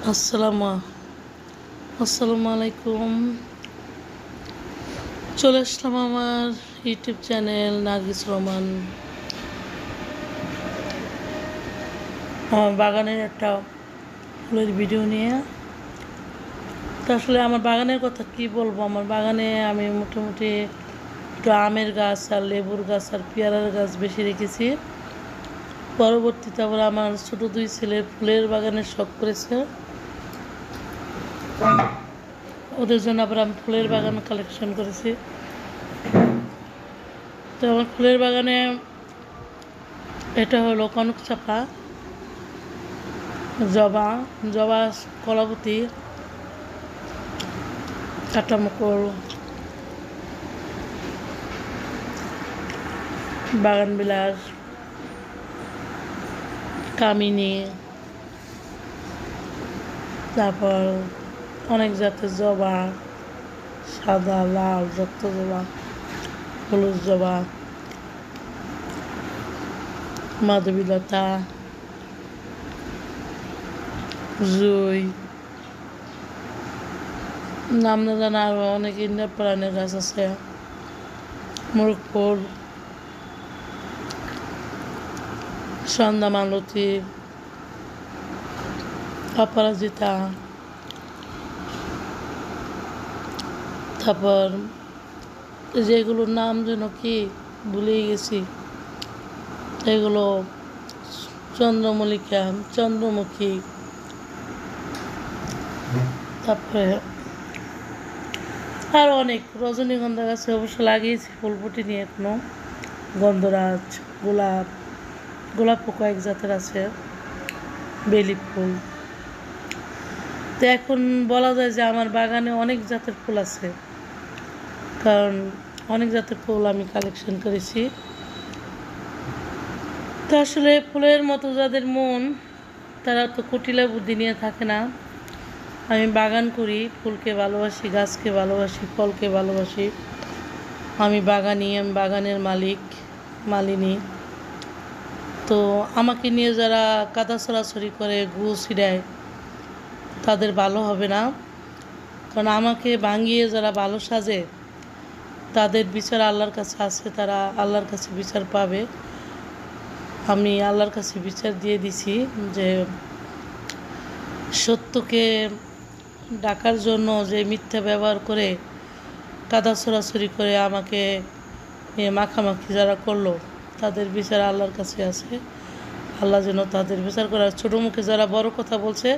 আসসালামু আসসালামু আলাইকুম। চলে আসলাম আমার ইউটিউব চ্যানেল নার্গিস রোমান। আমার বাগানের একটা ফুলের ভিডিও নিয়ে। তো আসলে আমার বাগানের কথা কি বলবো, আমার বাগানে আমি মোটামুটি একটু আমের গাছ আর লেবুর গাছ আর পেয়ারার গাছ বেশি রেখেছি। পরবর্তীতে আবার আমার ছোটো দুই ছেলের ফুলের বাগানের শখ করেছে, ওদের জন্য আবার আমি ফুলের বাগান কালেকশন করেছি। তো আমার ফুলের বাগানে এটা হলো কনক চাপা, জবা, জবা, কলাবতী, কাটামকল, বাগান বিলাস, কামিনী, তারপর অনেক জাতের জবা, সাদা, লাল, রক্ত জবা, হলুদ জবা, মাধবীলতা, জুই, নাম না জানা আরও অনেক ইন্ডোর প্রাণের গাছ আছে, মোরগ ফুল, সন্ধ্যা মালতী, অপরাজিতা, তারপর যেগুলোর নাম যেন কি ভুলেই গেছি, এগুলো চন্দ্রমল্লিকা, চন্দ্রমুখী, তারপরে আরও অনেক রজনীগন্ধা গাছে অবশ্য লাগিয়েছি, ফুল ফুটেনি এখনও, গন্ধরাজ, গোলাপ, গোলাপও কয়েক জাতের আছে, বেলি ফুল। তো এখন বলা যায় যে আমার বাগানে অনেক জাতের ফুল আছে, কারণ অনেক জাতের ফুল আমি কালেকশন করেছি। তো আসলে ফুলের মতো যাদের মন, তারা তো কুটিলা বুদ্ধি নিয়ে থাকে না। আমি বাগান করি, ফুলকে ভালোবাসি, গাছকে ভালোবাসি, ফলকে ভালোবাসি। আমি বাগানি, আমি বাগানের মালিনী। তো আমাকে নিয়ে যারা কাদা ছড়াছড়ি করে, গু ছিড়ায়, তাদের ভালো হবে না। কারণ আমাকে ভাঙিয়ে যারা ভালো সাজে, তাদের বিচার আল্লাহর কাছে আছে, তারা আল্লাহর কাছে বিচার পাবে। আমি আল্লাহর কাছে বিচার দিয়ে দিছি যে সত্যকে ডাকার জন্য যে মিথ্যা ব্যবহার করে, কাদা ছড়াছড়ি করে আমাকে মাখামাখি যারা করলো, তাদের বিচার আল্লাহর কাছে আছে। আল্লাহ যেন তাদের বিচার করার, ছোটো মুখে যারা বড় কথা বলছে